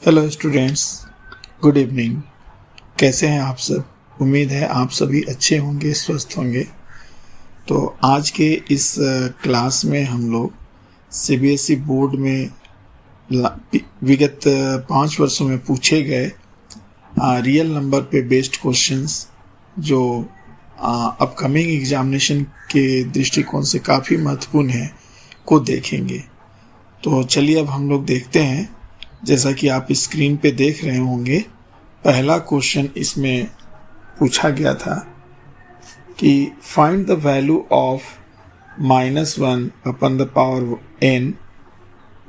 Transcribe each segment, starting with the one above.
Hello students, good evening. कैसे हैं आप सब? उम्मीद है आप सभी अच्छे होंगे, स्वस्थ होंगे। तो आज के इस क्लास में हम लोग सीबीएसई बोर्ड में विगत 5 वर्षों में पूछे गए रियल नंबर पे बेस्ड क्वेश्चंस जो अपकमिंग एग्जामिनेशन के दृष्टिकोण से काफ़ी महत्वपूर्ण है को देखेंगे। तो चलिए अब हम लोग देखते हैं। जैसा कि आप स्क्रीन पे देख रहे होंगे, पहला क्वेश्चन इसमें पूछा गया था कि find the value of -1 upon the power n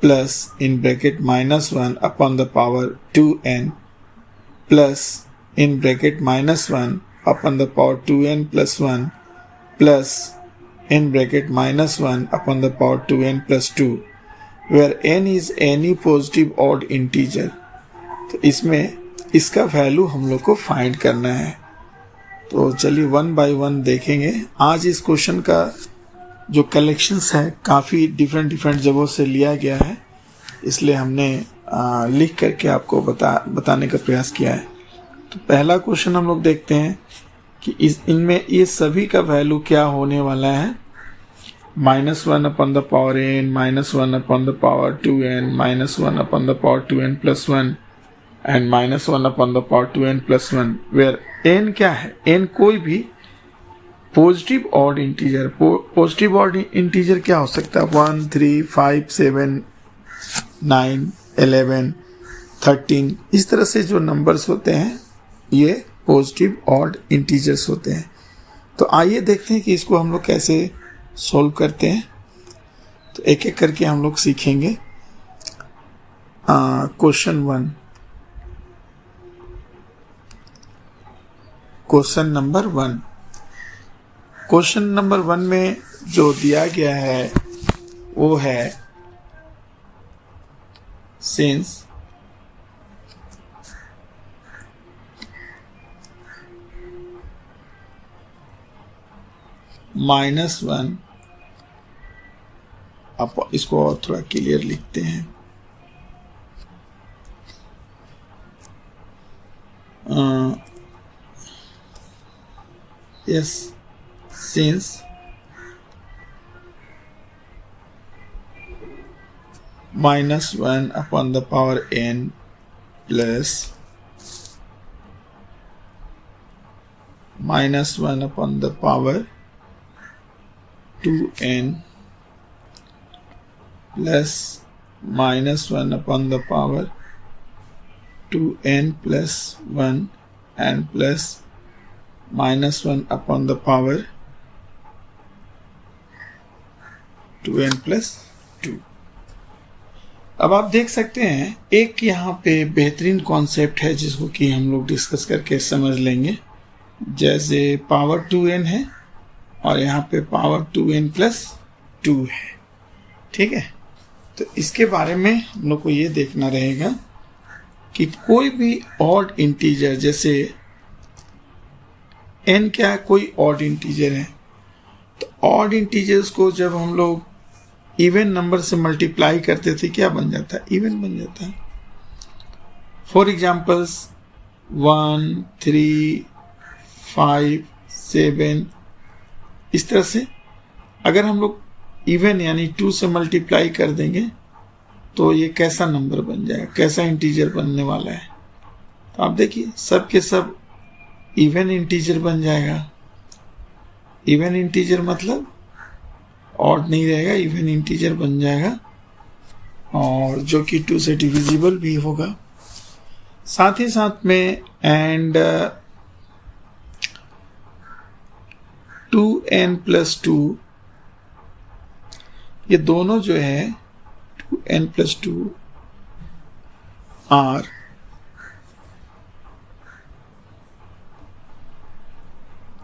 plus in bracket -1 upon the power 2n plus in bracket -1 upon the power 2n plus 1 plus in bracket -1 upon the power 2n plus 2 where n is any positive odd integer। तो इसमें इसका value हम लोग को find करना है। तो चलिए 1 बाय 1 देखेंगे। आज इस क्वेश्चन का जो कलेक्शंस है काफ़ी डिफरेंट जगहों से लिया गया है, इसलिए हमने लिख करके आपको बताने का प्रयास किया है। तो पहला क्वेश्चन हम लोग देखते हैं कि इनमें ये सभी का वैल्यू क्या होने वाला है। -1 upon the power n, -1 upon the power 2n, -1 upon the power 2n plus 1 and -1 upon the power 2n plus 1 where n क्या है? n कोई भी positive odd integer. Positive odd integer क्या हो सकता है? 1, 3, 5, 7, 9, 11, 13, इस तरह से जो नंबर्स होते हैं ये पॉजिटिव ऑड इंटीजर्स होते हैं। तो आइए देखते हैं कि इसको हम लोग कैसे सोल्व करते हैं। तो एक एक करके हम लोग सीखेंगे। Question 1, question number 1। Question number 1 में जो दिया गया है वो है सिंस -1 आप इसको और थोड़ा क्लियर लिखते हैं। Yes, since -1 upon the power n plus -1 upon the power 2n plus -1 upon the power 2n plus 1 and plus -1 upon the power 2n plus 2। अब आप देख सकते हैं एक यहाँ पे बेहतरीन कॉन्सेप्ट है जिसको कि हम लोग डिस्कस करके समझ लेंगे। जैसे पावर 2n है और यहाँ पे पावर 2n प्लस 2 है, ठीक है। तो इसके बारे में हम लोग को ये देखना रहेगा कि कोई भी ऑड इंटीजर, जैसे n क्या है? कोई ऑड इंटीजर है। तो ऑड इंटीजर्स को जब हम लोग इवन नंबर से मल्टीप्लाई करते थे क्या बन जाता है? इवन बन जाता है। फॉर एग्जाम्पल्स 1, 3, 5, 7, इस तरह से अगर हम लोग इवन यानी 2 से मल्टीप्लाई कर देंगे तो ये कैसा नंबर बन जाएगा, कैसा इंटीजर बनने वाला है? तो आप देखिए सब के सब इवन इंटीजर बन जाएगा। इवन इंटीजर मतलब ऑड नहीं रहेगा, इवन इंटीजर बन जाएगा और जो कि 2 से डिविजिबल भी होगा। साथ ही साथ में एंड 2n प्लस 2, ये दोनों जो है 2n plus 2 are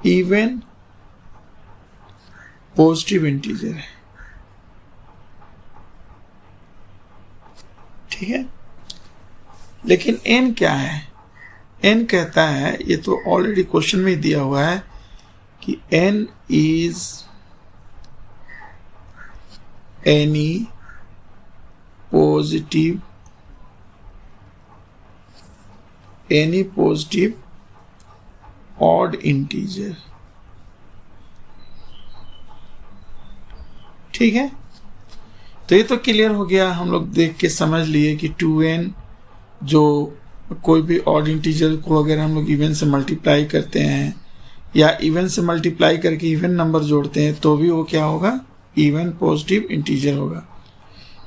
even positive integer है, ठीक है। लेकिन n क्या है? n कहता है, ये तो ऑलरेडी क्वेश्चन में दिया हुआ है कि n is any positive any positive odd integer. ठीक है, तो ये तो क्लियर हो गया, हम लोग देख के समझ लिए कि 2n जो कोई भी ऑड इंटीजर को अगर हम लोग इवन से मल्टीप्लाई करते हैं या इवन से मल्टीप्लाई करके इवन नंबर जोड़ते हैं तो भी वो क्या होगा, इवन पॉजिटिव इंटीजर होगा।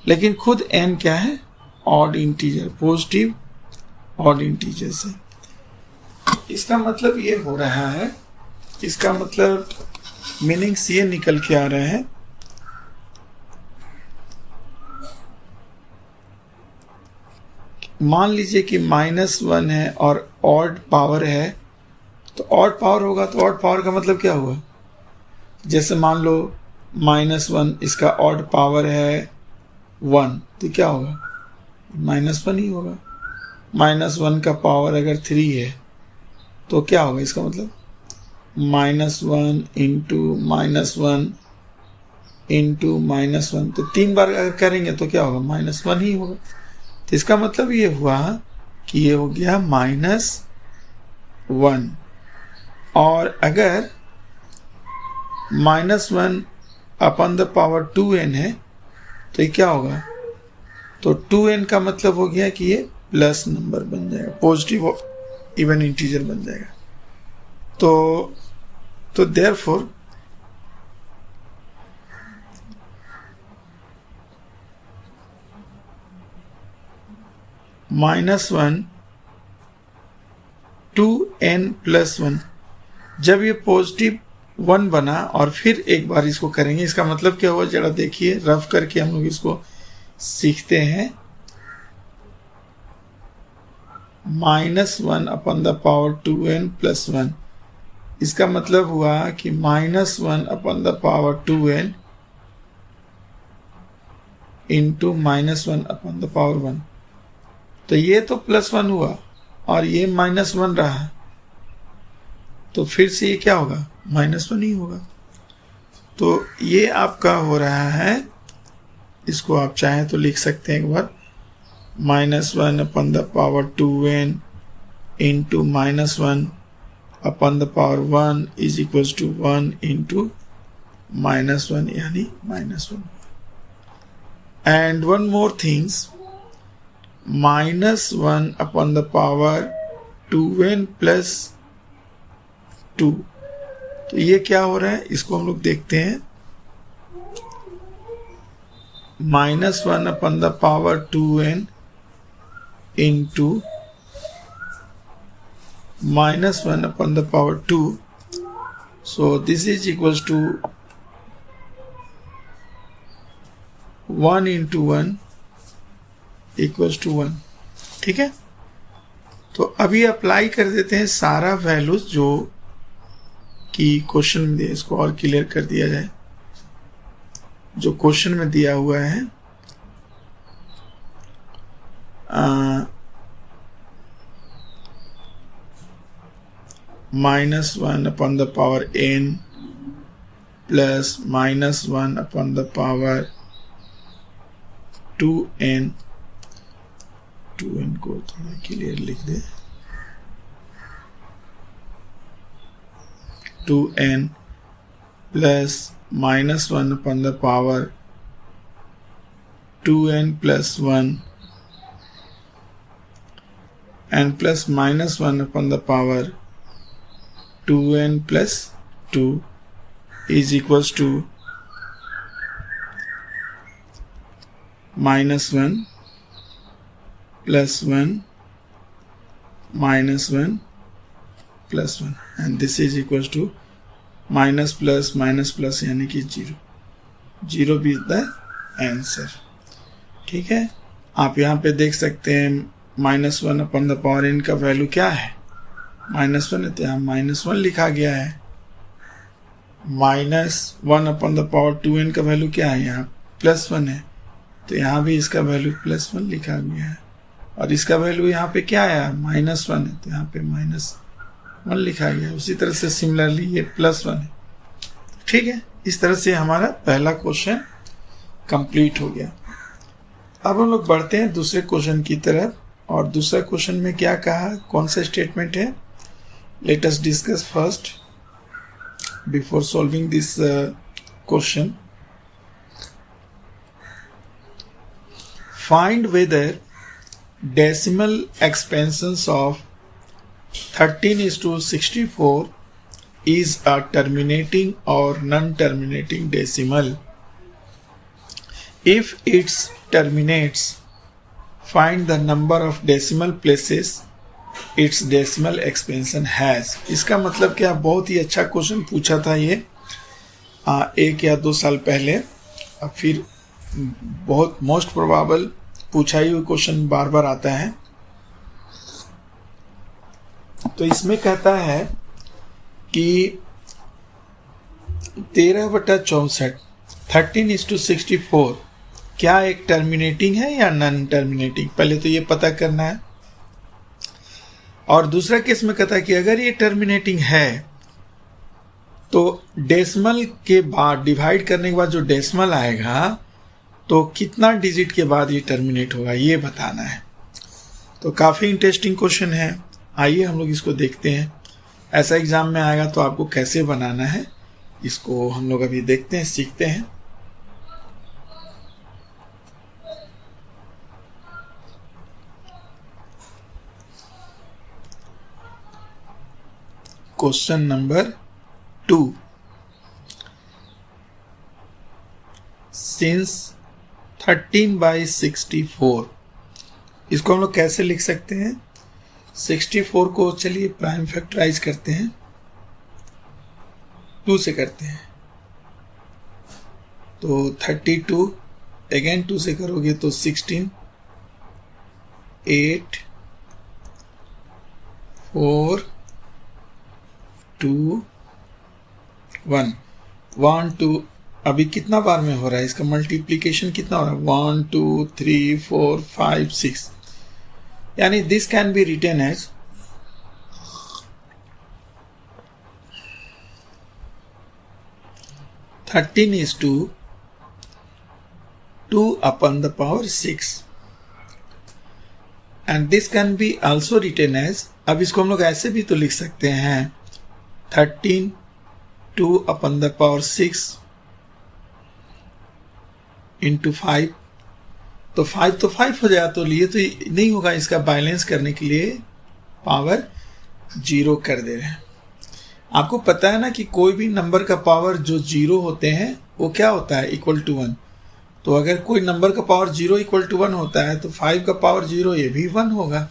लेकिन खुद n क्या है, odd integer, positive odd integer से। इसका मतलब ये हो रहा है, इसका मतलब मीनिंग्स ये निकल के आ रहे हैं, मान लीजिए कि -1 है और ऑड पावर है, तो ऑड पावर होगा तो ऑड पावर का मतलब क्या हुआ, जैसे मान लो -1 इसका ऑड पावर है 1, तो क्या होगा, -1 ही होगा। -1 का पावर अगर 3 है तो क्या होगा, इसका मतलब -1 इंटू -1 इंटू -1, तो 3 बार अगर करेंगे तो क्या होगा, -1 ही होगा। तो इसका मतलब ये हुआ कि ये हो गया -1। और अगर -1 अपॉन द पावर 2n है तो ये क्या होगा, तो 2n का मतलब हो गया कि ये प्लस नंबर बन जाएगा, पॉजिटिव इवन इंटीजर बन जाएगा। तो देयरफॉर -1 2n+1, जब ये पॉजिटिव 1 बना और फिर एक बार इसको करेंगे, इसका मतलब क्या हुआ, जरा देखिए, रफ करके हम लोग इसको सीखते हैं। -1 अपॉन द पावर 2n+1, इसका मतलब हुआ कि -1 upon the power 2n into -1 upon the power 1, तो ये तो +1 हुआ और ये -1 रहा, तो फिर से ये क्या होगा, -1 ही होगा। तो ये आपका हो रहा है, इसको आप चाहें तो लिख सकते हैं एक बार, -1 upon the power 2n into -1 upon the power 1 is equals to 1 into -1 यानी -1। And one more things, -1 upon the power 2n plus 2, तो ये क्या हो रहा है, इसको हम लोग देखते हैं। -1 upon the power 2n into -1 upon the power 2, so this is equals to 1 into 1 equals to 1। ठीक है, तो अभी अप्लाई कर देते हैं सारा वैल्यूज जो कि क्वेश्चन में दिया, इसको और क्लियर कर दिया जाए। जो क्वेश्चन में दिया हुआ है, -1 upon the power n plus -1 upon the power 2n, 2n को थोड़ा क्लियर लिख दे, 2n plus -1 upon the power 2n plus 1 and plus -1 upon the power 2n plus 2 is equals to -1 plus 1 -1 plus 1 and this is equals to minus plus minus plus यानी कि 0, 0 is the answer। ठीक है, आप यहाँ पे देख सकते हैं -1 अपॉन द पावर n का वैल्यू क्या है, -1 है तो यहाँ -1 लिखा गया है। -1 अपॉन द पावर 2n का वैल्यू क्या है, यहाँ +1 है तो यहाँ भी इसका वैल्यू +1 लिखा गया है। और इसका वैल्यू यहाँ पे क्या है, -1 है तो यहाँ पे -1 लिखा गया है। उसी तरह से सिमिलरली ये +1 है। ठीक है, इस तरह से हमारा पहला क्वेश्चन कंप्लीट हो गया। अब हम लोग बढ़ते हैं दूसरे क्वेश्चन की तरफ। और दूसरा क्वेश्चन में क्या कहा, कौन सा स्टेटमेंट है? Let us discuss first before solving this question. Find weather decimal expansions of 13:64 is a terminating or non-terminating decimal. If it terminates, find the number of decimal places its decimal expansion has. इसका मतलब क्या, बहुत ही अच्छा question पूछा था ये 1 या 2 साल पहले. अब फिर बहुत मोस्ट प्रोबेबल पूछा ही हुआ क्वेश्चन बार बार आता है. तो इसमें कहता है कि 13/64 13:64 क्या एक टर्मिनेटिंग है या नॉन टर्मिनेटिंग, पहले तो ये पता करना है. और दूसरा केस में कहता है कि अगर ये टर्मिनेटिंग है तो डेसिमल के बाद डिवाइड करने के बाद जो डेसिमल आएगा तो कितना डिजिट के बाद ये टर्मिनेट होगा, ये बताना है. तो काफ़ी इंटरेस्टिंग क्वेश्चन है. आइए हम लोग इसको देखते हैं. ऐसा एग्जाम में आएगा तो आपको कैसे बनाना है इसको हम लोग अभी देखते हैं, सीखते हैं. Question number 2. सिंस 13/64 इसको हम लोग कैसे लिख सकते हैं? 64 को चलिए प्राइम फैक्टराइज करते हैं, 2 से करते हैं तो 32, अगेन 2 से करोगे तो 16, 8, 4, 2, 1, 1, 2. अभी कितना बार में हो रहा है, इसका मल्टीप्लीकेशन कितना हो रहा है? 1, 2, 3, 4, 5, 6. यानी this can be written as 13:2/6 and this can be also written as, अब इसको हम लोग ऐसे भी तो लिख सकते हैं 13/2/6 इंटू 5. तो 5 हो जाएगा, तो लिए तो नहीं होगा. इसका बैलेंस करने के लिए पावर 0 कर दे रहे हैं. आपको पता है ना कि कोई भी नंबर का पावर जो 0 होते हैं वो क्या होता है, इक्वल टू 1. तो अगर कोई नंबर का पावर 0 इक्वल टू 1 होता है तो 5 का पावर 0 ये भी 1 होगा.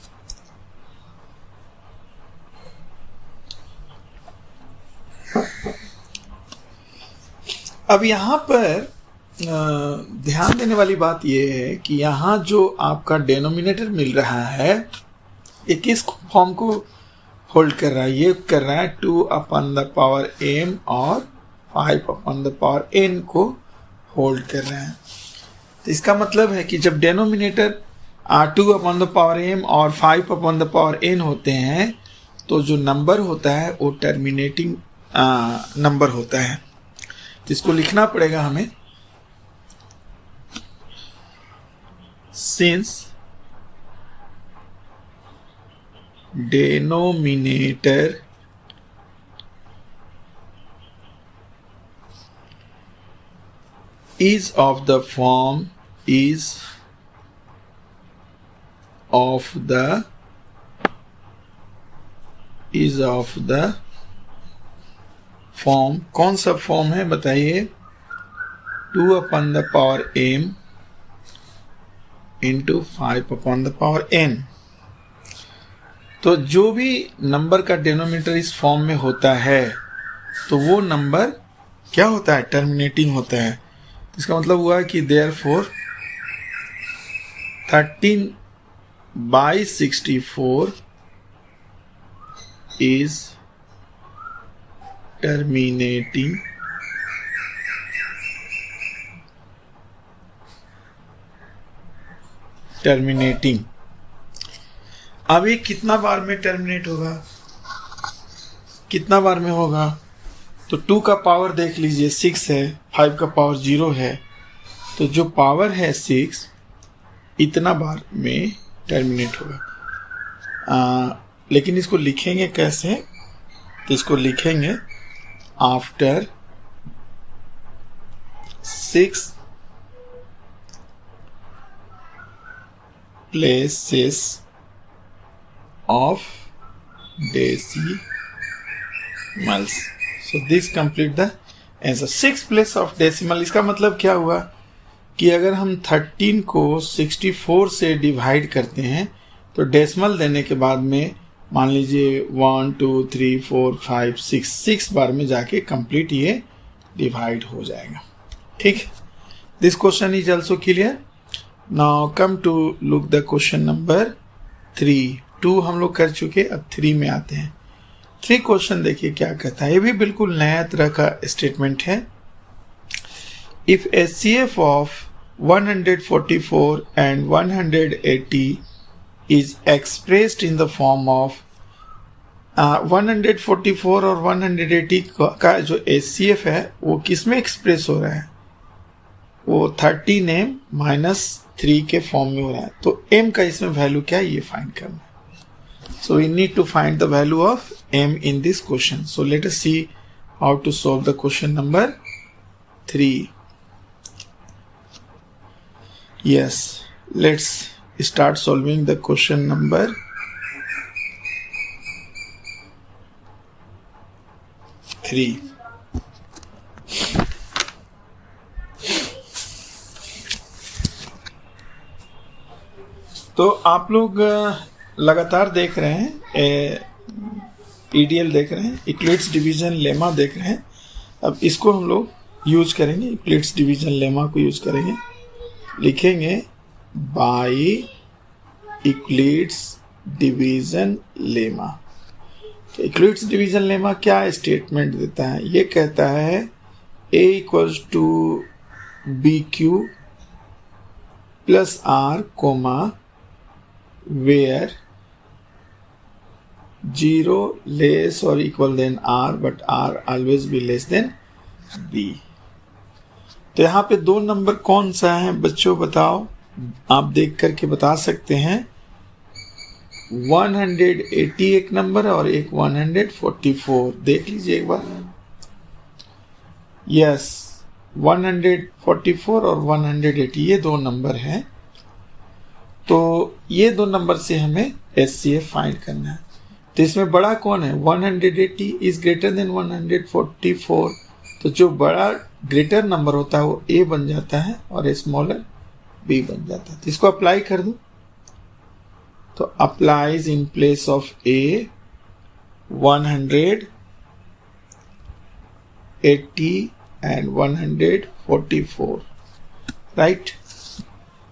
अब यहां पर ध्यान देने वाली बात यह है कि यहाँ जो आपका डेनोमिनेटर मिल रहा है ये किस फॉर्म को होल्ड कर रहा है? ये कर रहा है 2/m और 5/n को होल्ड कर रहा है. तो इसका मतलब है कि जब डेनोमिनेटर 2/m और 5/n होते हैं तो जो नंबर होता है वो टर्मिनेटिंग नंबर होता है. तो इसको लिखना पड़ेगा हमें. Since denominator is of the form कौन सा फॉर्म है बताइए? 2/m into 5/n. तो जो भी नंबर का डिनोमिनेटर इस फॉर्म में होता है तो वो नंबर क्या होता है? टर्मिनेटिंग होता है. इसका मतलब हुआ कि देयरफॉर 13/64 इज टर्मिनेटिंग अब ये कितना बार में टर्मिनेट होगा, कितना बार में होगा? तो 2 का पावर देख लीजिए 6 है, 5 का पावर 0 है, तो जो पावर है 6 इतना बार में टर्मिनेट होगा। लेकिन इसको लिखेंगे कैसे? तो इसको लिखेंगे after 6 places of decimals. So this complete the answer. 6 place of decimal, इसका मतलब क्या हुआ कि अगर हम 13 को 64 से डिवाइड करते हैं तो डेसिमल देने के बाद में मान लीजिए 1 2 3 4 5 6 बार में जाके कंप्लीट ये डिवाइड हो जाएगा। ठीक, this question is also clear. Now come to look the question number 3। 2 हम लोग कर चुके, अब 3 में आते हैं। 3 क्वेश्चन देखिए क्या कहता है, ये भी बिल्कुल नया तरह का स्टेटमेंट है। If HCF of 144 and 180 is expressed in the form of 144 और 180 का जो HCF है वो किस में एक्सप्रेस हो रहा है? वो 13m - 3 के फॉर्म में हो रहा है। तो m का इसमें वैल्यू क्या है ये फाइंड करना है। So we need to find the value of m in this question. So let us see how to solve the question number 3. Yes, let's start solving the question number 3. तो आप लोग लगातार देख रहे हैं, EDL देख रहे हैं, यूक्लिड्स डिवीजन लेमा देख रहे हैं। अब इसको हम लोग यूज करेंगे, यूक्लिड्स डिवीजन लेमा को यूज करेंगे। लिखेंगे बाय यूक्लिड्स डिवीजन लेमा। तो यूक्लिड्स डिवीजन लेमा क्या स्टेटमेंट देता है? ये कहता है A equals to BQ plus R comma where 0 less or equal than R but R always be less than B। तो यहाँ पे 2 नंबर कौन सा है बच्चों बताओ? आप देख करके बता सकते हैं। 180 एक नंबर और एक 144, देख लीजिए एक बार। यस, 144 और 180 ये 2 नंबर हैं। तो ये 2 नंबर से हमें HCF फाइंड करना है। तो इसमें बड़ा कौन है? 180 इज ग्रेटर देन 144। तो जो बड़ा ग्रेटर नंबर होता है वो A बन जाता है और स्मॉलर B बन जाता है। तो इसको अप्लाई कर दूं तो applies in place of A 180 and 144, right.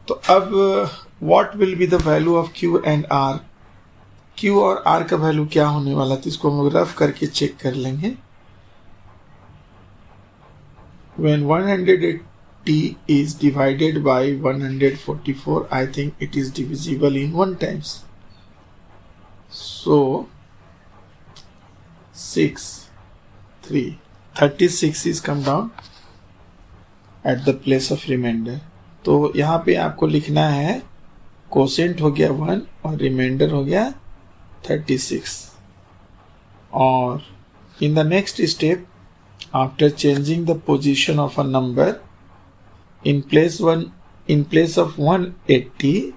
तो अब what will be the value of Q and R? Q और R का वैल्यू क्या होने वाला? तो इसको हम रफ करके चेक कर लेंगे। When 180 is divided by 144, I think it is divisible in 1 times. So 36 is come down at the place of remainder. तो यहाँ पे आपको लिखना है कोसेंट हो गया 1 और रिमाइंडर हो गया 36। और in the next step after changing the position of a number in place of 180,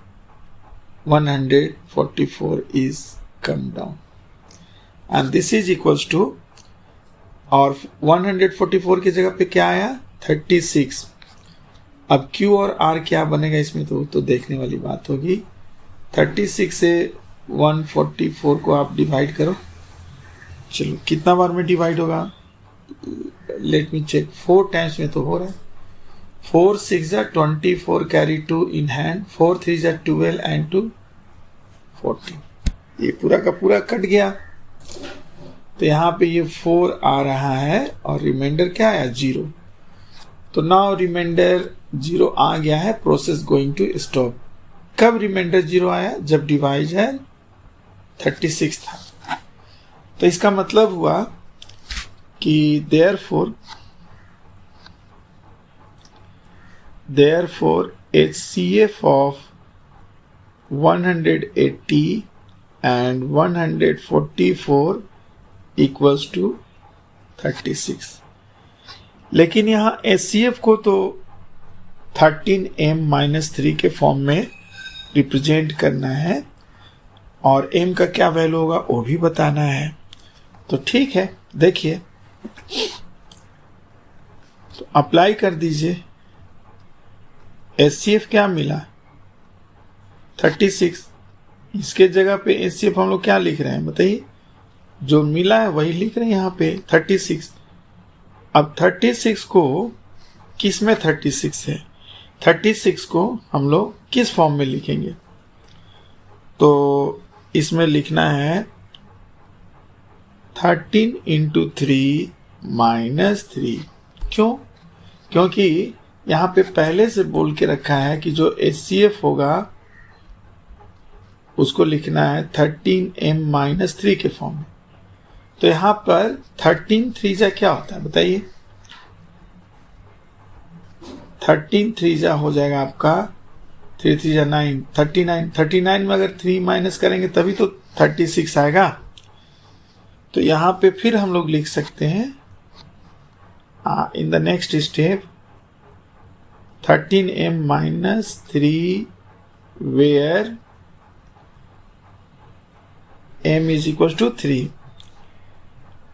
144 is come down and this is equals to, और 144 की जगह पे क्या आया? 36। अब Q और R क्या बनेगा इसमें? तो देखने वाली बात होगी। 36 से 144 को आप डिवाइड करो। चलो कितना बार में डिवाइड होगा? Let me check. 4 टाइम्स में तो हो रहा है। 4 6 24 कैरी 2 इन हैंड, 4 3 12 एंड 2 14। ये पूरा का पूरा कट गया। तो यहाँ पे ये 4 आ रहा है और रिमाइंडर क्या आया? 0। तो नाउ रिमाइंडर 0 आ गया है, प्रोसेस गोइंग टू स्टॉप। कब रिमाइंडर 0 आया? जब डिवाइजर 36 था। तो इसका मतलब हुआ कि therefore HCF of 180 and 144 equals to 36। लेकिन यहाँ HCF को तो 13m-3 के फॉर्म में रिप्रेजेंट करना है और m का क्या वैल्यू होगा वो भी बताना है। तो ठीक है, देखिए तो अप्लाई कर दीजिए। HCF क्या मिला 36, इसके जगह पे HCF हम लोग क्या लिख रहे हैं बताइए, जो मिला है वही लिख रहे हैं यहाँ पे 36। अब 36 को किस में 36 है, 36 को हम लोग किस फॉर्म में लिखेंगे, तो इसमें लिखना है 13 इंटू 3 माइनस 3। क्यों? क्योंकि यहाँ पे पहले से बोल के रखा है कि जो HCF होगा उसको लिखना है 13m-3 के फॉर्म में। तो यहाँ पर 13 3 क्या होता है बताइए, 13 3 हो जाएगा आपका 3 3 9, 39। 39 में अगर 3 माइनस करेंगे तभी तो 36 आएगा। तो यहाँ पे फिर हम लोग लिख सकते हैं in the next step 13m-3 where m is equals to 3।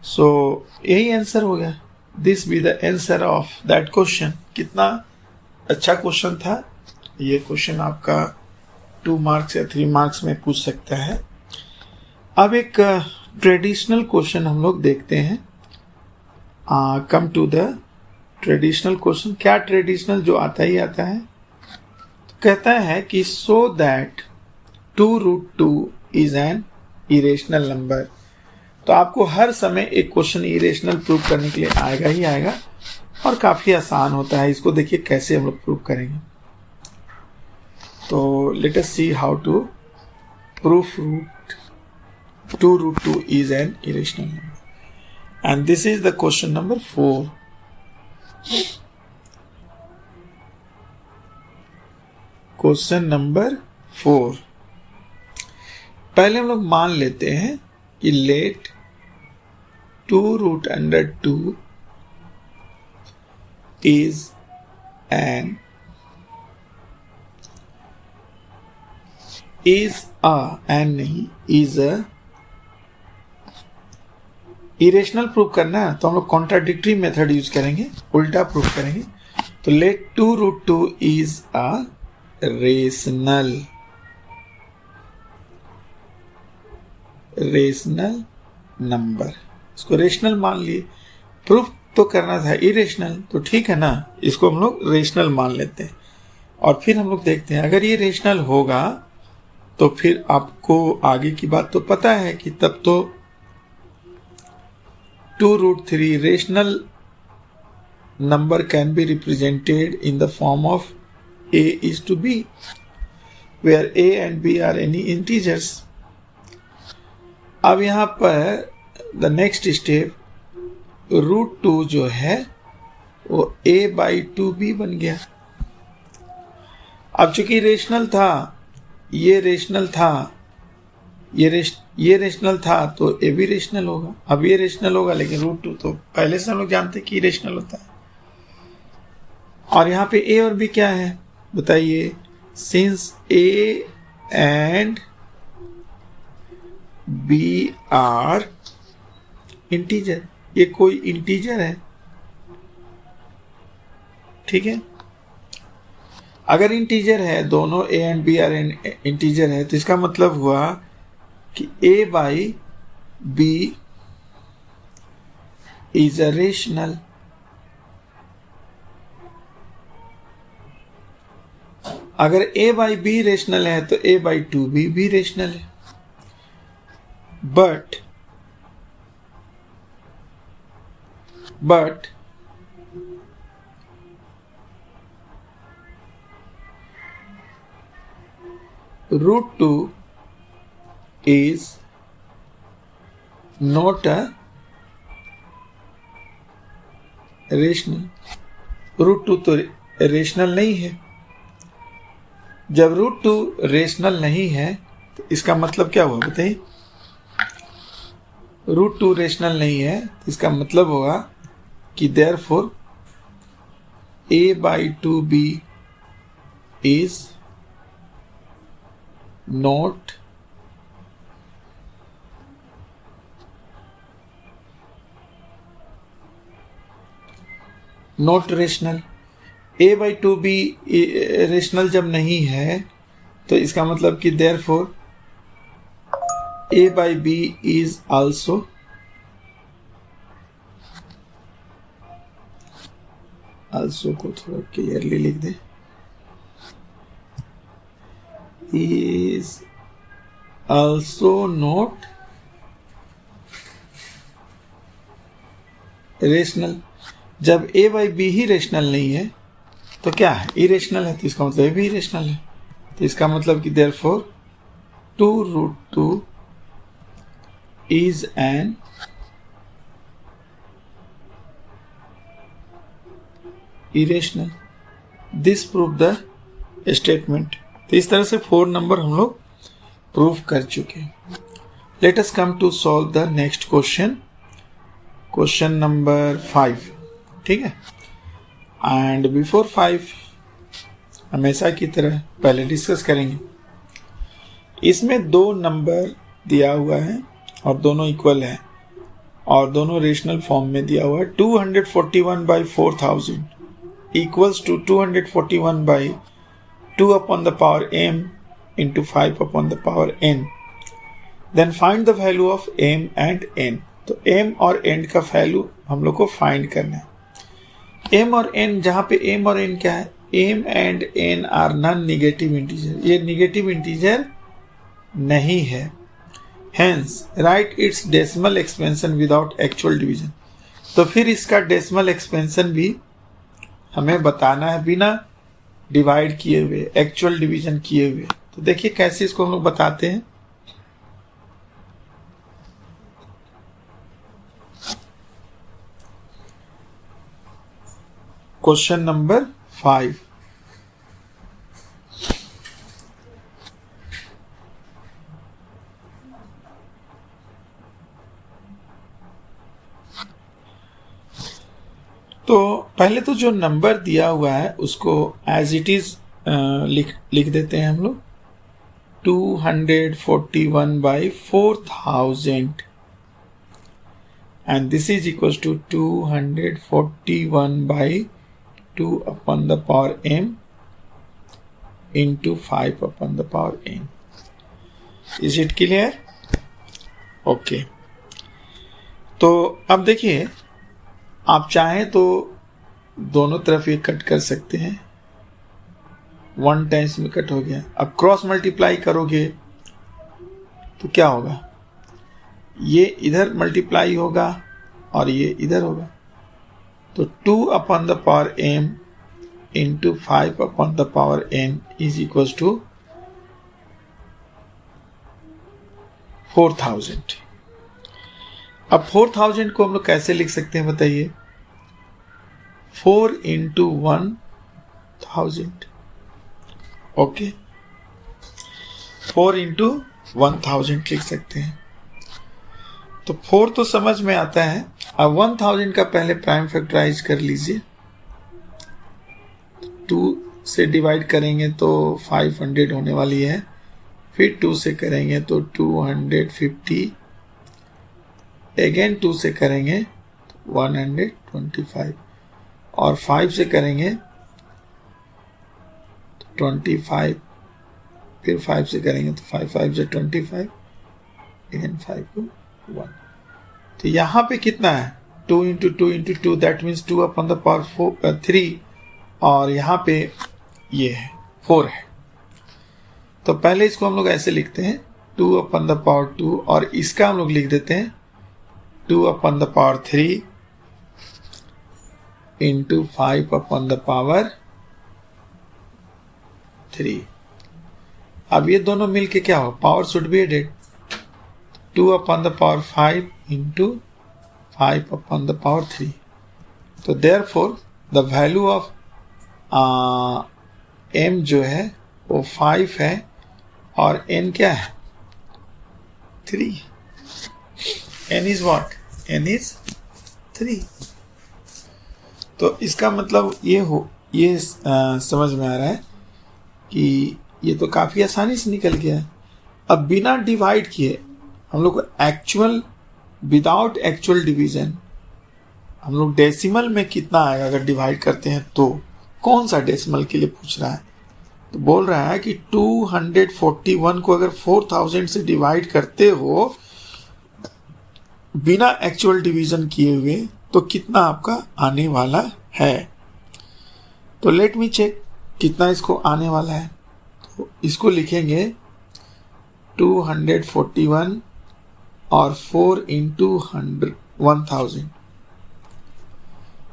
सो यही आंसर हो गया। This be the answer of that question. कितना अच्छा क्वेश्चन था ये। क्वेश्चन आपका 2 मार्क्स या 3 मार्क्स में पूछ सकता है। अब एक ट्रेडिशनल क्वेश्चन हम लोग देखते हैं। Come to the traditional question. क्या ट्रेडिशनल, जो आता ही आता है। तो कहता है कि so that 2√2 is an irrational number. तो आपको हर समय एक क्वेश्चन इरेशनल प्रूव करने के लिए आएगा ही आएगा और काफी आसान होता है। इसको देखिए कैसे हम लोग प्रूव करेंगे। तो let us see how to proof 2√2 is an irrational number. And this is the question number 4. Question number 4. पहले हम लोग मान लेते हैं कि let 2√2 is an is a irrational prove करना है तो हम लोग कॉन्ट्राडिक्टरी मेथड यूज करेंगे, उल्टा प्रूव करेंगे। तो let 2√2 is a rational number. इसको रेशनल मान लिए, प्रूफ तो करना था इरेशनल, तो ठीक है ना, इसको हम लोग रेशनल मान लेते हैं। और फिर हम लोग देखते हैं अगर ये रेशनल होगा तो फिर आपको आगे की बात तो पता है कि तब तो 2√3 rational number can be represented in the form of a is to b, where a and b are any integers. अब यहाँ पर the next step √2 जो है वो a/2b बन गया। अब चूंकि रेशनल था, ये रेशनल था, ये रेशनल था तो ए भी रेशनल होगा। अब ये रेशनल होगा लेकिन √2 तो पहले से हम लोग जानते हैं कि रेशनल होता है। और यहाँ पे ए और बी क्या है बताइए। Since A and B are integer, ये कोई इंटीजर है, ठीक है। अगर इंटीजर है, दोनों A and B are integer है, तो इसका मतलब हुआ कि a/b is a rational। अगर a/b रेशनल है तो a/2b भी रेशनल है। But √2 is not a rational। √2 तो रेशनल नहीं है। जब रूट टू रेशनल नहीं है तो इसका मतलब क्या हुआ बताइए। रूट टू रेशनल नहीं है तो इसका मतलब होगा कि therefore a/2b is not rational. a/2b rational जब नहीं है तो इसका मतलब कि देयरफॉर a/b इज आल्सो को थोड़ा क्लियरली लिख दे, इज आल्सो नॉट रेशनल। जब a/b ही रेशनल नहीं है तो क्या है, इरेशनल है, तो इसका मतलब भी इरेशनल है। तो इसका मतलब कि therefore 2√2 is an irrational. This prove the statement. तो इस तरह से 4 नंबर हम लोग प्रूव कर चुके हैं। Let us come to solve the next question. Question number 5. ठीक है। एंड बिफोर 5 हमेशा की तरह पहले डिस्कस करेंगे। इसमें 2 नंबर दिया हुआ है और दोनों इक्वल है और दोनों रेशनल फॉर्म में दिया हुआ है। 241/4000 equals to 241/2 upon the power m into 5 upon the power n। Then find the value of m and n। तो m और n का वैल्यू हम लोग को फाइंड करना है। m और n, जहां पे m और n क्या है, m and n are non negative integer, ये नेगेटिव इंटीजर नहीं है। Hence, write its decimal expansion without actual division। तो फिर इसका डेसिमल एक्सपेंशन भी हमें बताना है बिना डिवाइड किए हुए, एक्चुअल डिवीजन किए हुए। तो देखिए कैसे इसको हम लोग बताते हैं। Question number 5। तो पहले तो जो नंबर दिया हुआ है उसको एज इट इज लिख देते हैं हम लोग। 241/4000 and this is equals to 241/2 upon the power m into 5 upon the power n। Is it clear? Okay। तो अब देखिए, आप चाहें तो दोनों तरफ ये कट कर सकते हैं। 1 टाइम्स में कट हो गया। अब क्रॉस मल्टीप्लाई करोगे तो क्या होगा, ये इधर मल्टीप्लाई होगा और ये इधर होगा। तो 2 upon the power m into 5 upon the power n is equals to 4000। अब 4000 को हम लोग कैसे लिख सकते हैं बताइए। 4 into 1000। ओके, 4 into 1000 लिख सकते हैं। तो 4 तो समझ में आता है। अब 1000 का पहले प्राइम फैक्टराइज कर लीजिए। 2 से डिवाइड करेंगे तो 500 होने वाली है, फिर 2 से करेंगे तो 250, अगेन 2 से करेंगे तो 125, और 5 से करेंगे तो 25, फिर 5 से करेंगे तो 5 5 से 25, अगेन 5 को 1। तो यहाँ पे कितना है, 2 into 2 into 2, that means 2 upon the power 3, और यहाँ पे ये है 4 है। तो पहले इसको हम लोग ऐसे लिखते हैं 2 upon the power 2, और इसका हम लोग लिख देते हैं 2 upon the power 3 into 5 upon the power 3। अब ये दोनों मिलके क्या हो, power should be added. 2 upon the power 5 into 5 upon the power 3। तो therefore the value of m जो है वो 5 है और n क्या है 3. n is what? n is 3. तो इसका मतलब ये समझ में आ रहा है कि ये तो काफी आसानी से निकल गया है. अब बिना डिवाइड किए हम लोग एक्चुअल, विदाउट एक्चुअल डिवीजन, हम लोग डेसिमल में कितना आएगा अगर डिवाइड करते हैं तो. कौन सा डेसिमल के लिए पूछ रहा है? तो बोल रहा है कि 241 को अगर 4000 से डिवाइड करते हो बिना एक्चुअल डिवीजन किए हुए तो कितना आपका आने वाला है. तो लेट मी चेक कितना इसको आने वाला है. तो इसको लिखेंगे 241 और 4 इंटू 1000.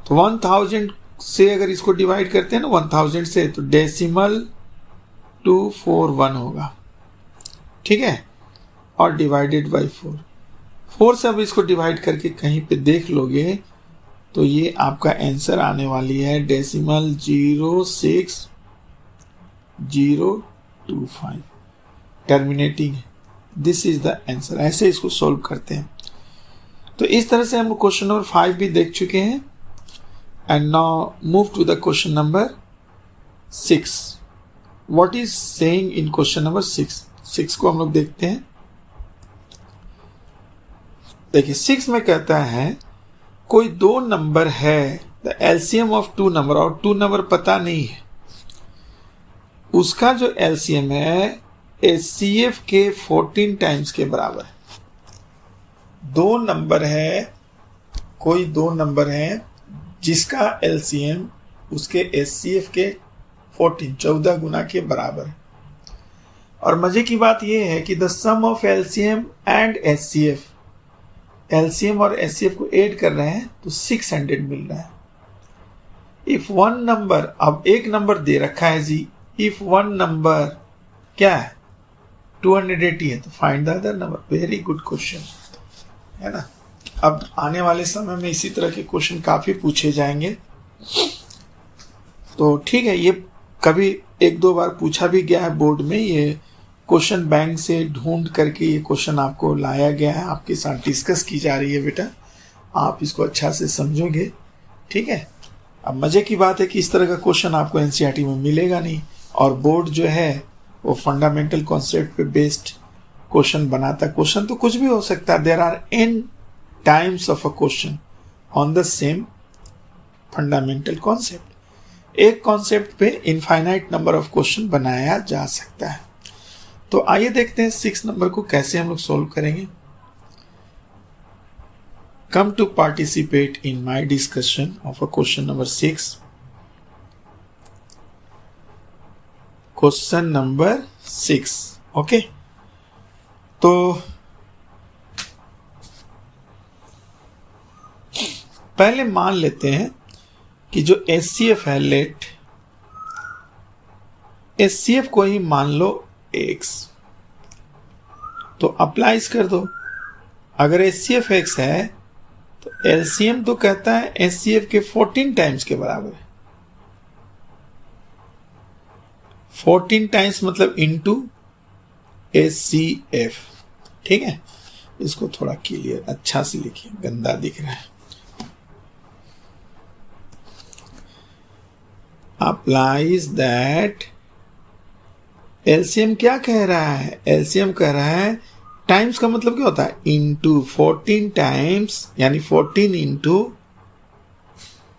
तो 1000 से अगर इसको डिवाइड करते हैं ना 1000 से, तो डेसिमल 241 होगा. ठीक है, और डिवाइडेड बाय 4 से अब इसको डिवाइड करके कहीं पे देख लोगे तो ये आपका आंसर आने वाली है decimal 06025 terminating. This is the answer. ऐसे इसको सोल्व करते हैं. तो इस तरह से हम क्वेश्चन नंबर 5 भी देख चुके हैं. And now move to the question number 6. What is saying in question number 6 को हम लोग देखते हैं. देखिए 6 में कहता है कोई दो नंबर है, द एलसीएम ऑफ 2 नंबर, और 2 नंबर पता नहीं है, उसका जो एलसीएम है एचसीएफ के 14 टाइम्स के बराबर है. दो नंबर है, कोई दो नंबर है जिसका एलसीएम उसके एचसीएफ के 14 गुना के बराबर है. और मजे की बात यह है कि the sum of LCM and HCF, LCM और एचसीएफ को ऐड कर रहे हैं तो 600 मिल रहा है. इफ वन नंबर, अब एक नंबर दे रखा है जी, इफ वन नंबर क्या है 280 है, तो find the other number. Very good question है ना. अब आने वाले समय में इसी तरह के क्वेश्चन काफी पूछे जाएंगे. तो ठीक है, ये कभी एक दो बार पूछा भी गया है बोर्ड में. ये क्वेश्चन बैंक से ढूंढ करके ये क्वेश्चन आपको लाया गया है, आपके साथ डिस्कस की जा रही है बेटा. आप इसको अच्छा से समझोगे. ठीक है. अब मजे की बात है कि इस तरह का क्वेश्चन आपको एनसीईआरटी में मिलेगा नहीं, और बोर्ड जो है वो फंडामेंटल कॉन्सेप्ट पे बेस्ड क्वेश्चन बनाता. क्वेश्चन तो कुछ भी हो सकता है. There are n times of a question on the same fundamental concept. एक कॉन्सेप्ट पे इनफाइनाइट नंबर ऑफ क्वेश्चन बनाया जा सकता है. तो आइए देखते हैं 6 नंबर को कैसे हम लोग सोल्व करेंगे. Come to participate in my discussion of a question number 6. Question number 6. Okay, तो पहले मान लेते हैं कि जो एचसीएफ है, लेट एचसीएफ को ही मान लो x, तो अप्लाइज कर दो. अगर एचसीएफ x है तो एलसीएम तो कहता है एचसीएफ के 14 टाइम्स के बराबर है. 14 टाइम्स मतलब इनटू एचसीएफ. ठीक है, इसको थोड़ा क्लियर अच्छा से लिखिए, गंदा दिख रहा है. अप्लाइज दैट, एलसीएम क्या कह रहा है? एलसीएम कह रहा है टाइम्स का मतलब क्या होता है? इनटू 14 टाइम्स, यानी 14 इंटू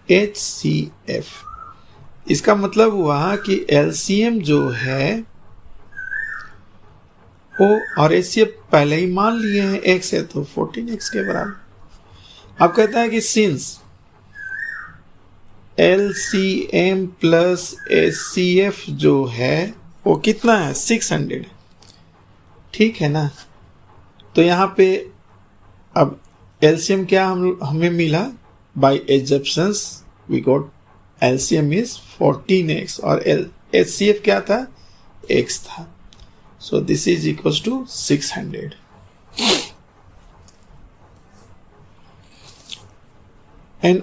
एचसीएफ. इसका मतलब हुआ कि एलसीएम जो है वो, और एचसीएफ पहले ही मान लिए हैं x है तो 14x के बराबर. अब कहता है कि सिंस एलसीएम प्लस एचसीएफ जो है वो कितना है? 600. ठीक है ना. तो यहां पे अब एलसीएम क्या हमें मिला? By assumptions we got LCM is 14x और एचसीएफ क्या था? x था. So this is equals to 600. And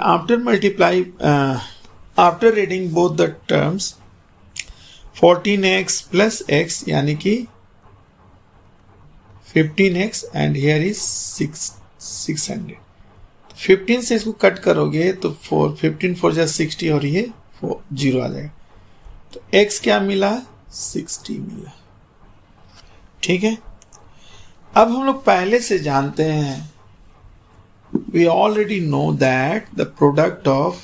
after reading both the terms, 14x plus x यानी कि 15x एंड हियर इज 600। 15 से इसको कट करोगे तो 15 4 जा 60 और ये 0 आ जाएगा। तो x क्या मिला? 60 मिला। ठीक है, अब हम लोग पहले से जानते हैं, we already know that the product of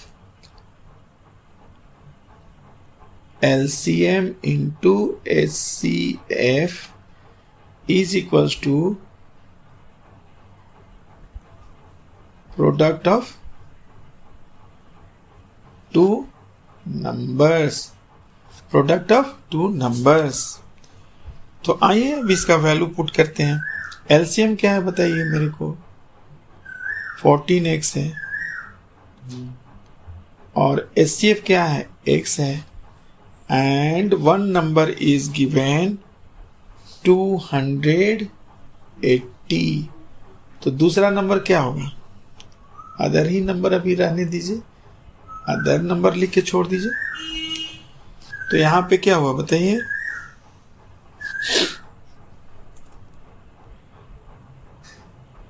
LCM into HCF is equals to product of two numbers, product of two numbers। तो आइए अब इसका वैल्यू पुट करते हैं। एलसीएम क्या है बताइए मेरे को? 14x है और एचसीएफ क्या है? x है and one number is given 280। तो दूसरा नंबर क्या होगा? अदर ही नंबर अभी रहने दीजिए, अदर नंबर लिख के छोड़ दीजिए। तो यहां पे क्या हुआ बताइए?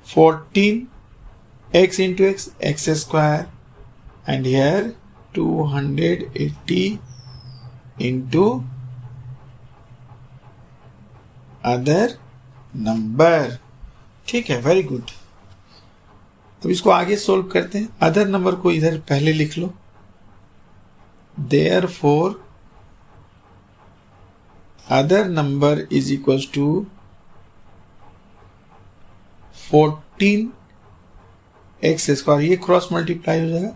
14x into x square and here 280 into other number। ठीक है, वेरी गुड। अब इसको आगे सोल्व करते हैं। अदर नंबर को इधर पहले लिख लो। Therefore other number is equals to 14x square, ये क्रॉस मल्टीप्लाई हो जाएगा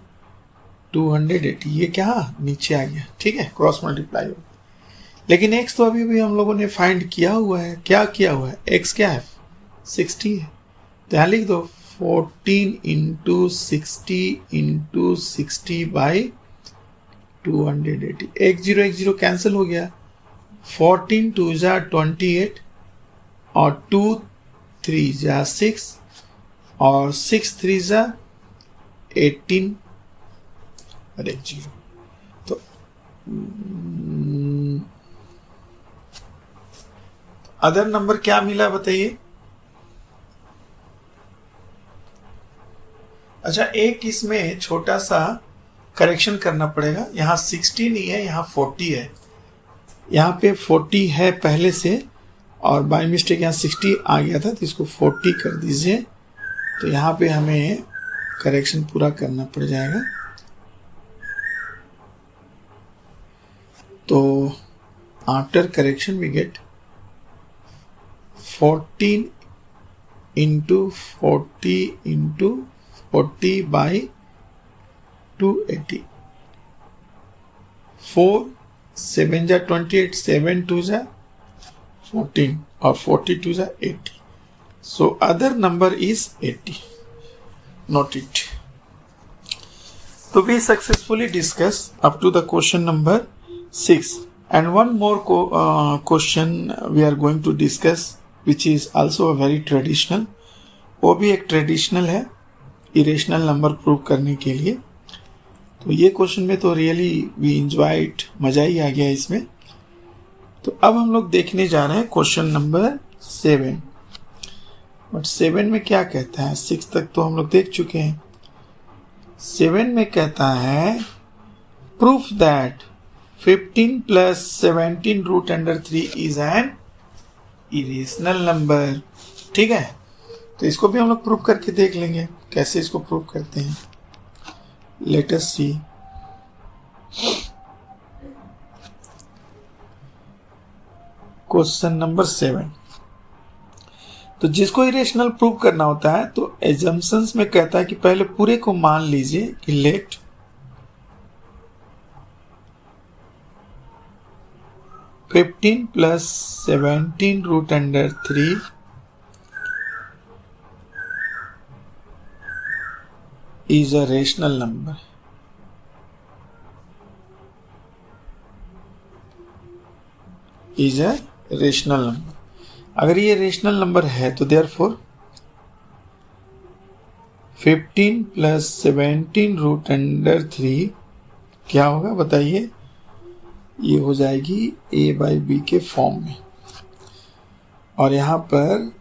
280, ये क्या नीचे आ गया। ठीक है, क्रॉस मल्टीप्लाई हो। लेकिन x तो अभी भी हम लोगों ने फाइंड किया हुआ है। क्या किया हुआ है? x क्या है? 60 है। तो यहाँ लिख दो 14 इंटू 60 बाई 280। एक जीरो कैंसिल हो गया। 14 2 जा 28 और 2 3 जा 6 और 6 3 जा 18 और एक जीरो। तो अदर नंबर क्या मिला बताइए? अच्छा, एक इसमें छोटा सा करेक्शन करना पड़ेगा। यहाँ 60 नहीं है, यहाँ 40 है। यहाँ पे 40 है पहले से और बाय मिस्टेक यहाँ 60 आ गया था, तो इसको 40 कर दीजिए। तो यहाँ पे हमें करेक्शन पूरा करना पड़ जाएगा। तो after correction we get 14 into 40 by 280। 4 7 जा 28, 7 2 जा 14 और 42 जा 80। So other number is 80. Note it. So we successfully discussed up to the question number 6, and one more question we are going to discuss, which is also a very traditional। वो भी एक traditional है irrational number prove करने के लिए। तो ये question में तो रियली वी एंजॉयड, मजा ही आ गया इसमें। तो अब हम लोग देखने जा रहे हैं क्वेश्चन नंबर 7। बट 7 में क्या कहता है? 6 तक तो हम लोग देख चुके हैं। 7 में कहता है proof that 15 plus 17 root under 3 is an irrational number. ठीक है, तो इसको भी हम लोग प्रूफ करके देख लेंगे कैसे इसको प्रूफ करते हैं। Let us see. Question number 7। तो जिसको इरेशनल प्रूव करना होता है तो एजम्पशंस में कहता है कि पहले पूरे को मान लीजिए कि let (15 + 17 root under 3 is a rational number। is a rational number। अगर ये रेशनल नंबर है तो देयरफॉर 15 + 17 रूट अंडर 3 क्या होगा बताइए? ये हो जाएगी a/b के फॉर्म में। और यहाँ पर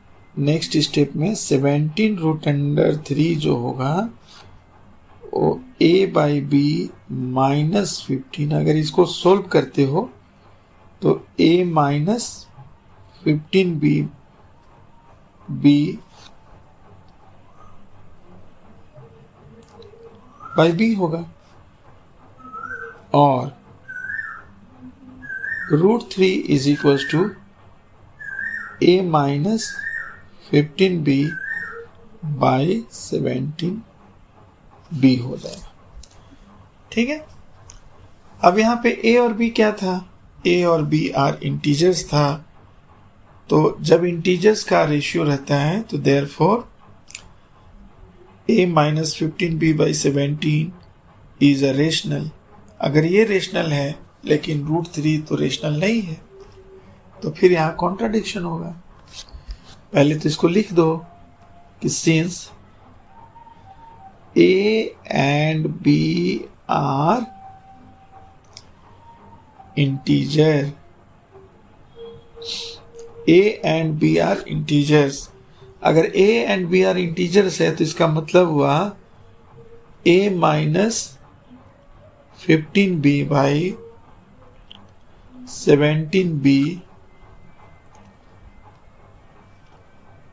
नेक्स्ट स्टेप में 17√3 जो होगा वो a/b माइनस 15। अगर इसको सोल्व करते हो तो a minus 15b by b होगा। और √3 is equal to a minus 15b by 17b हो जाएगा। ठीक है। अब यहाँ पे a और b क्या था? a और b आर इंटीजर्स था। तो जब इंटीजर्स का रेशियो रहता है तो therefore a minus 15b by 17 is a rational. अगर ये रेशनल है लेकिन √3 तो रेशनल नहीं है, तो फिर यहाँ कॉन्ट्राडिक्शन होगा। पहले तो इसको लिख दो कि since a and b are integer, a and b are integers. अगर a and b are integers है तो इसका मतलब हुआ a minus 15b by 17b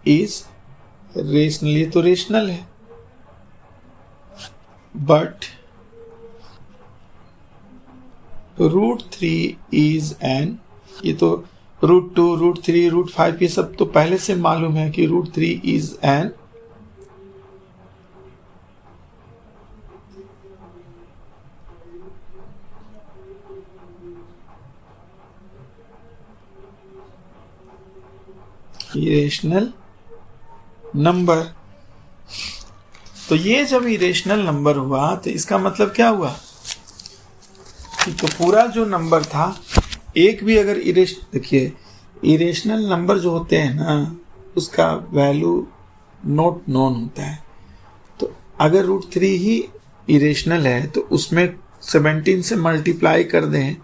is rational. ये तो रेशनल है, बट √3 इज एन, ये तो √2, √3, √5 ये सब तो पहले से मालूम है कि √3 इज एन इरेशनल नंबर। तो ये जब इरेशनल नंबर हुआ तो इसका मतलब क्या हुआ कि तो पूरा जो नंबर था एक भी अगर देखिए इरेशनल नंबर जो होते हैं ना उसका वैल्यू नॉट नोन होता है। तो अगर √3 ही इरेशनल है तो उसमें 17 से मल्टीप्लाई कर दें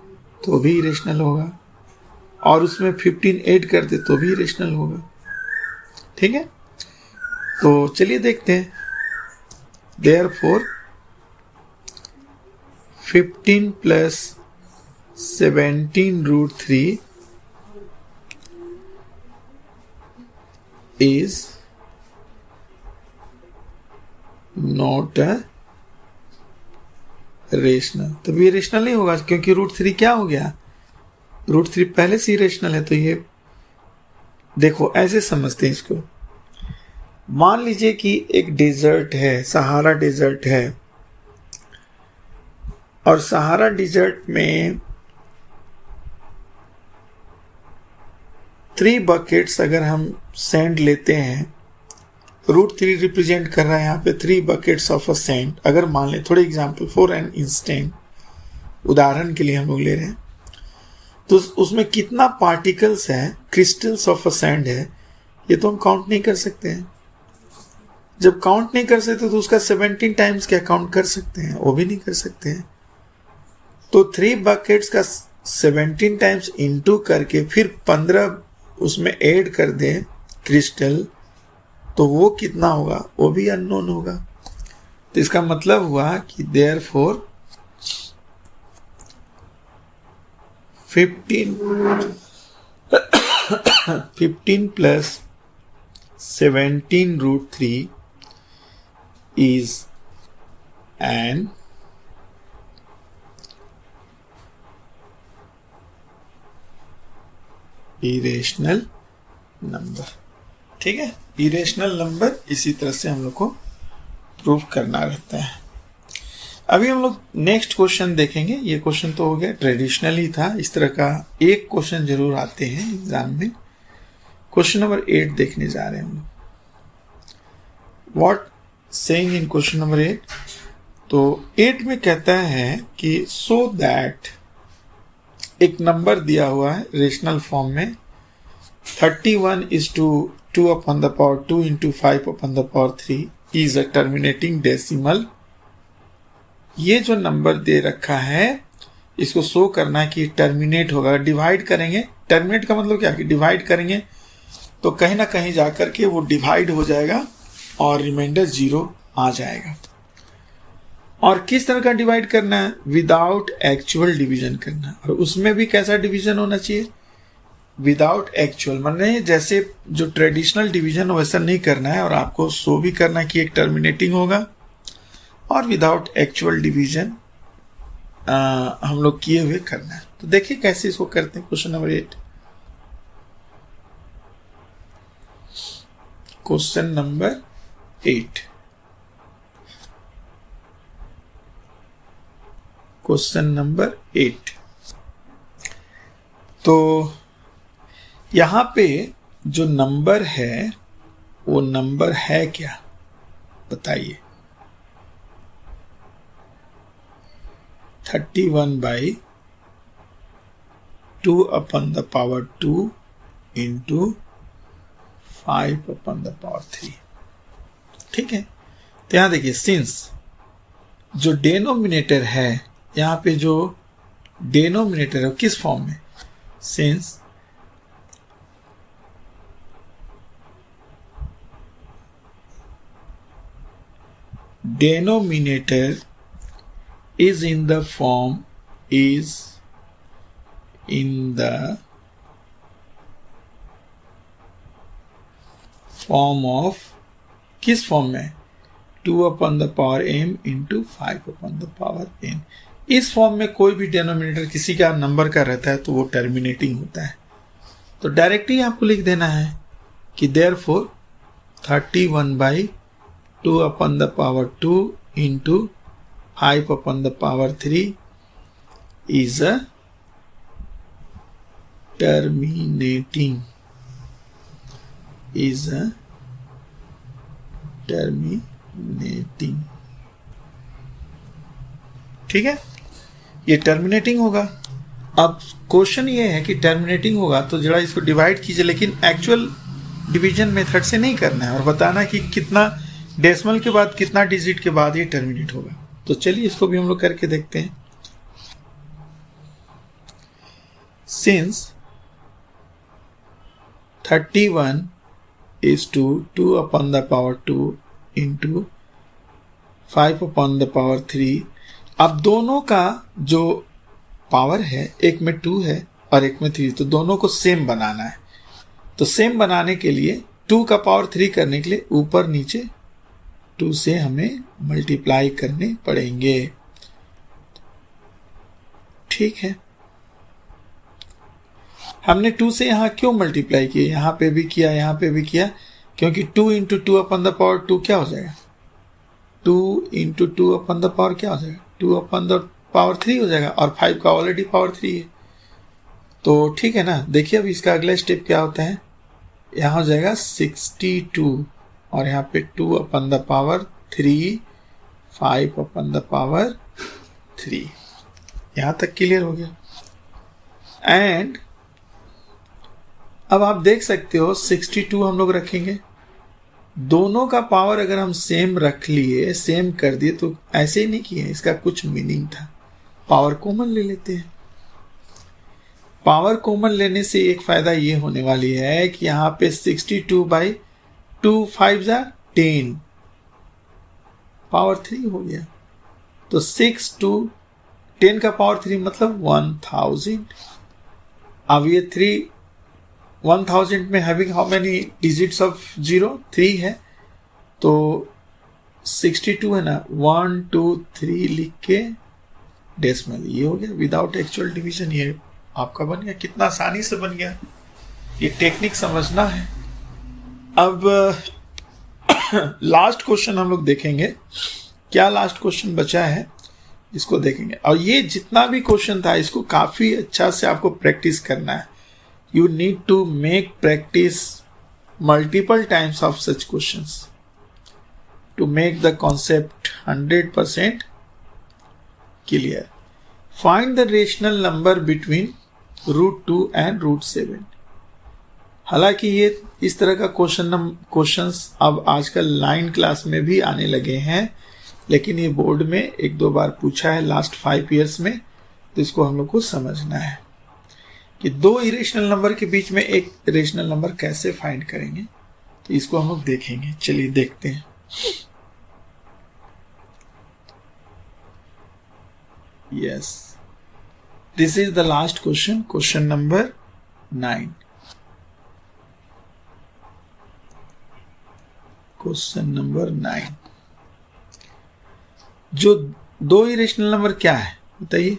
तो भी इरेशनल होगा, और उसमें 15 ऐड कर दे तो भी इरेशनल होगा। ठीक है। तो चलिए देखते हैं। Therefore 15 plus 17√3 is not a rational. तब ये रेशनल नहीं होगा क्योंकि √3 क्या हो गया? √3 पहले से ही रेशनल है। तो ये देखो ऐसे समझते हैं इसको। मान लीजिए कि एक डेजर्ट है, सहारा डेजर्ट है, और सहारा डेजर्ट में 3 बकेट्स अगर हम सैंड लेते हैं, √3 रिप्रेजेंट कर रहा है यहाँ पे 3 बकेट्स ऑफ अ सैंड। अगर मान ले थोड़े एग्जांपल फॉर एन इंस्टेंट, उदाहरण के लिए हम लोग ले रहे हैं, तो उसमें कितना पार्टिकल्स है, क्रिस्टल्स ऑफ अ सैंड है, ये तो हम काउंट नहीं कर सकते हैं। जब काउंट नहीं कर सकते तो उसका 17 टाइम्स क्या काउंट कर सकते हैं? वो भी नहीं कर सकते हैं। तो 3 बकेट्स का 17 टाइम्स इंटू करके फिर 15 उसमें ऐड कर दें क्रिस्टल, तो वो कितना होगा? वो भी अननोन होगा। तो इसका मतलब हुआ कि therefore 15 plus 17√3 is an irrational number. ठीक है। इरेशनल नंबर इसी तरह से हम लोग को प्रूव करना रहता है। अभी हम लोग नेक्स्ट क्वेश्चन देखेंगे। ये क्वेश्चन तो हो गया, ट्रेडिशनल ही था। इस तरह का एक क्वेश्चन जरूर आते हैं एग्जाम में। क्वेश्चन नंबर 8 देखने जा रहे हैं हम लोग। What saying in question number 8? तो 8 में कहता है कि सो दैट एक नंबर दिया हुआ है रेशनल फॉर्म में 31:2 into 5/3 is a terminating decimal। ये जो नंबर दे रखा है इसको शो करना है कि टर्मिनेट होगा। डिवाइड करेंगे, टर्मिनेट का मतलब क्या कि डिवाइड करेंगे तो कहीं ना कहीं जाकर के वो डिवाइड हो जाएगा और रिमाइंडर 0 आ जाएगा। और किस तरह का डिवाइड करना है? विदाउट एक्चुअल डिवीजन करना है। और उसमें भी कैसा डिवीजन होना चाहिए? विदाउट एक्चुअल, माने जैसे जो ट्रेडिशनल डिवीजन हो वैसा नहीं करना है, और आपको शो भी करना है कि एक टर्मिनेटिंग होगा और विदाउट एक्चुअल डिवीजन हम लोग किए हुए करना है। तो देखिए कैसे इसको करते हैं। Question number 8। Question number 8। Question number 8। तो यहां पे जो नंबर है वो नंबर है क्या बताइए? 31/2/2 इंटू 5/3। ठीक है, तो यहां देखिए, सिंस जो डेनोमिनेटर है, यहां पे जो डेनोमिनेटर है किस फॉर्म में? Since denominator is in the form of किस फॉर्म में? 2/m into 5/n। इस फॉर्म में कोई भी डेनोमिनेटर किसी का नंबर का रहता है तो वो टर्मिनेटिंग होता है। तो डायरेक्टली आपको लिख देना है कि therefore 31/2/2 into 5/3 is a terminating ठीक है, ये टर्मिनेटिंग होगा। अब क्वेश्चन ये है कि टर्मिनेटिंग होगा तो जरा इसको डिवाइड कीजिए, लेकिन एक्चुअल डिवीजन मेथड से नहीं करना है और बताना कि कितना डेसिमल के बाद कितना डिजिट के बाद ये टर्मिनेट होगा। तो चलिए इसको भी हम लोग करके देखते हैं। सिंस 31/2/2 इंटू 5/3, अब दोनों का जो पावर है, एक में 2 है और एक में 3, तो दोनों को सेम बनाना है। तो सेम बनाने के लिए 2 का पावर 3 करने के लिए ऊपर नीचे 2 से हमें मल्टीप्लाई करने पड़ेंगे। ठीक है, हमने 2 से यहां क्यों मल्टीप्लाई किया? यहां पे भी किया, यहां पे भी किया, क्योंकि 2 इंटू 2/2 क्या हो जाएगा? 2 इंटू 2/पावर क्या हो जाएगा? 2/3 हो जाएगा, और 5 का ऑलरेडी पावर 3 है। तो ठीक है ना। देखिए अब इसका अगला स्टेप क्या होता है। यहां हो जाएगा 62 और यहाँ पे 2/3, 5/3। यहां तक क्लियर हो गया। एंड अब आप देख सकते हो 62 हम लोग रखेंगे, दोनों का पावर अगर हम सेम रख लिए, सेम कर दिए, तो ऐसे ही नहीं किए, इसका कुछ मीनिंग था। पावर कॉमन ले लेते हैं। पावर कॉमन लेने से एक फायदा ये होने वाली है कि यहां पे 62/2 5 10, पावर 3 हो गया। तो 6 2 10 का पावर 3 मतलब 1000। अब ये 1000 में having how many digits of 0? 3 है। तो 62 है ना, 1 2 3 लिख के डेसिमल, ये हो गया विदाउट एक्चुअल डिवीजन। ये आपका बन गया। कितना आसानी से बन गया, ये टेक्निक समझना है। अब लास्ट क्वेश्चन हम लोग देखेंगे। क्या लास्ट क्वेश्चन बचा है इसको देखेंगे। और ये जितना भी क्वेश्चन था इसको काफी अच्छा से आपको प्रैक्टिस करना है। You need to make practice multiple times of such questions to make the concept 100% clear. Find the rational number between √2 and √7. हालांकि ये इस तरह का क्वेश्चंस अब आजकल 9 क्लास में भी आने लगे हैं, लेकिन ये बोर्ड में 1-2 बार पूछा है लास्ट 5 years में, तो इसको हम लोग को समझना है कि दो इरेशनल नंबर के बीच में एक रेशनल नंबर कैसे फाइंड करेंगे, तो इसको हम लोग देखेंगे। चलिए देखते हैं। Yes, this is the last question, question number 9। Question number 9, जो दो इरेशनल नंबर क्या है बताइए?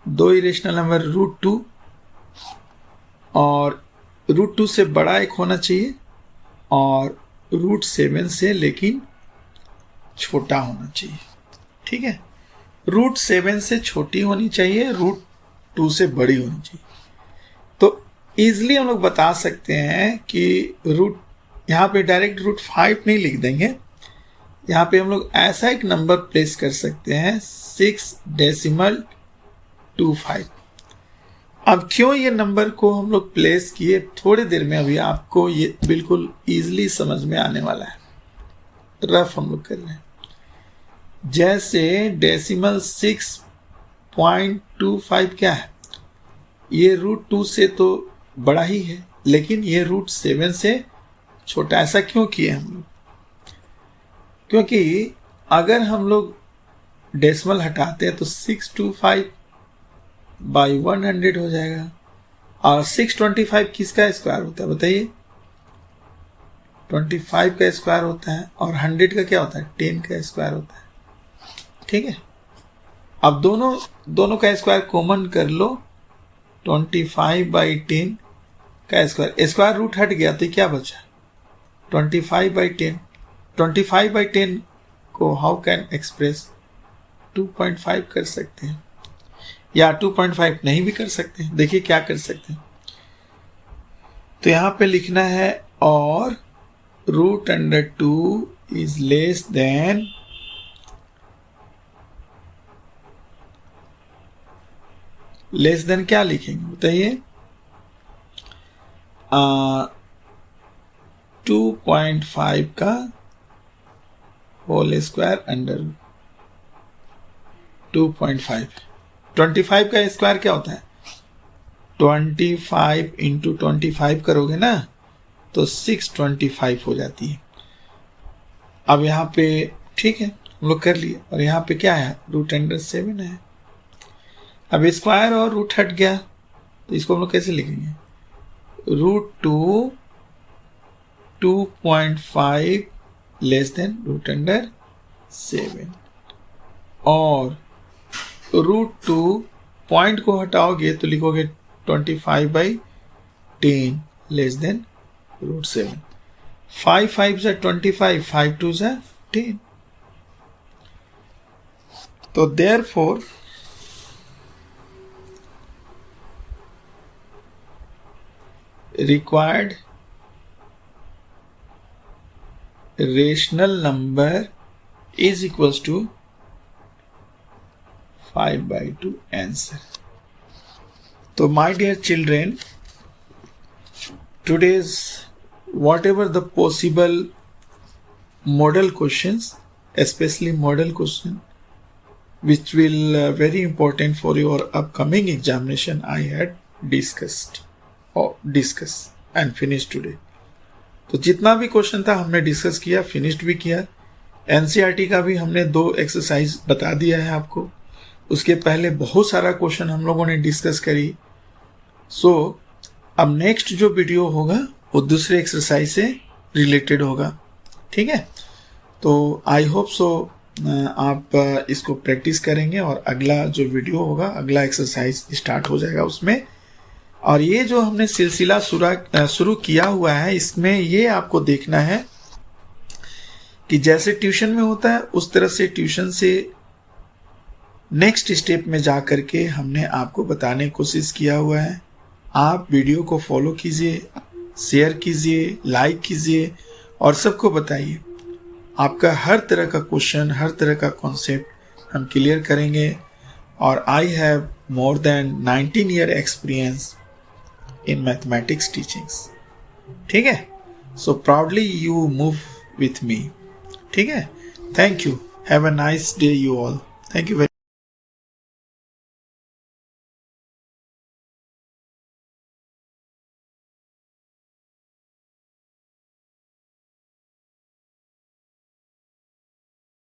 दो इरेशनल नंबर √2 और √2 से बड़ा एक होना चाहिए और √7 से लेकिन छोटा होना चाहिए। ठीक है, √7 से छोटी होनी चाहिए, √2 से बड़ी होनी चाहिए। तो इजिली हम लोग बता सकते हैं कि यहाँ पे डायरेक्ट √5 नहीं लिख देंगे, यहाँ पे हम लोग ऐसा एक नंबर प्लेस कर सकते हैं 6.25। अब क्यों ये नंबर को हम लोग प्लेस किए, थोड़ी देर में अभी आपको ये बिल्कुल इजीली समझ में आने वाला है। रफ हम लोग कर रहे हैं। जैसे डेसिमल 6.25 क्या है, ये √2 से तो बड़ा ही है, लेकिन ये √7 से छोटा। ऐसा क्यों किए हम लोग? क्योंकि अगर हम लोग डेसिमल हटाते हैं तो 625/100 हो जाएगा, और 625 किसका स्क्वायर होता है बताइए? 25 का स्क्वायर होता है, और 100 का क्या होता है? 10 का स्क्वायर होता है। ठीक है, अब दोनों का स्क्वायर कॉमन कर लो, 25/10 का स्क्वायर, स्क्वायर रूट हट गया तो क्या बचा? 25/10। 25/10 को हाउ कैन एक्सप्रेस? 2.5 कर सकते हैं, या 2.5 नहीं भी कर सकते हैं। देखिए क्या कर सकते हैं, तो यहां पे लिखना है और √2 इज लेस देन क्या लिखेंगे बताइए? 2.5 का होल स्क्वायर अंडर 2.5। 25 का स्क्वायर क्या होता है? 25 इंटू 25 करोगे ना तो 625 हो जाती है। अब यहाँ पे ठीक है हम लोग कर लिए, और यहाँ पे क्या है? √7 है। अब स्क्वायर और रूट हट गया, तो इसको हम लोग कैसे लिखेंगे? √2 2.5 लेस देन √7, और √2 पॉइंट को हटाओगे तो लिखोगे 25/10 लेस देन √7। 5 5 से 25, 5 2 से 10। तो therefore required rational number is equals to 5/2 answer. So my dear children, today's whatever the possible model questions, especially model question, which will very important for your upcoming examination, I had discuss and finished today. तो जितना भी question था हमने discuss किया, finished भी किया। NCERT का भी हमने 2 एक्सरसाइज बता दिया है आपको। उसके पहले बहुत सारा क्वेश्चन हम लोगों ने डिस्कस करी। सो अब नेक्स्ट जो वीडियो होगा वो दूसरे एक्सरसाइज से रिलेटेड होगा। ठीक है, तो आई होप सो आप इसको प्रैक्टिस करेंगे, और अगला जो वीडियो होगा, अगला एक्सरसाइज स्टार्ट हो जाएगा उसमें। और ये जो हमने सिलसिला शुरू किया हुआ है, इसमें ये आपको देखना है कि जैसे ट्यूशन में होता है उस तरह से ट्यूशन से नेक्स्ट स्टेप में जा करके हमने आपको बताने की कोशिश किया हुआ है। आप वीडियो को फॉलो कीजिए, शेयर कीजिए, लाइक कीजिए और सबको बताइए। आपका हर तरह का क्वेश्चन, हर तरह का कॉन्सेप्ट हम क्लियर करेंगे। और I have more than 19 year experience in mathematics teachings. ठीक है, so proudly you move with me. ठीक है, thank you, have a nice day you all, thank you very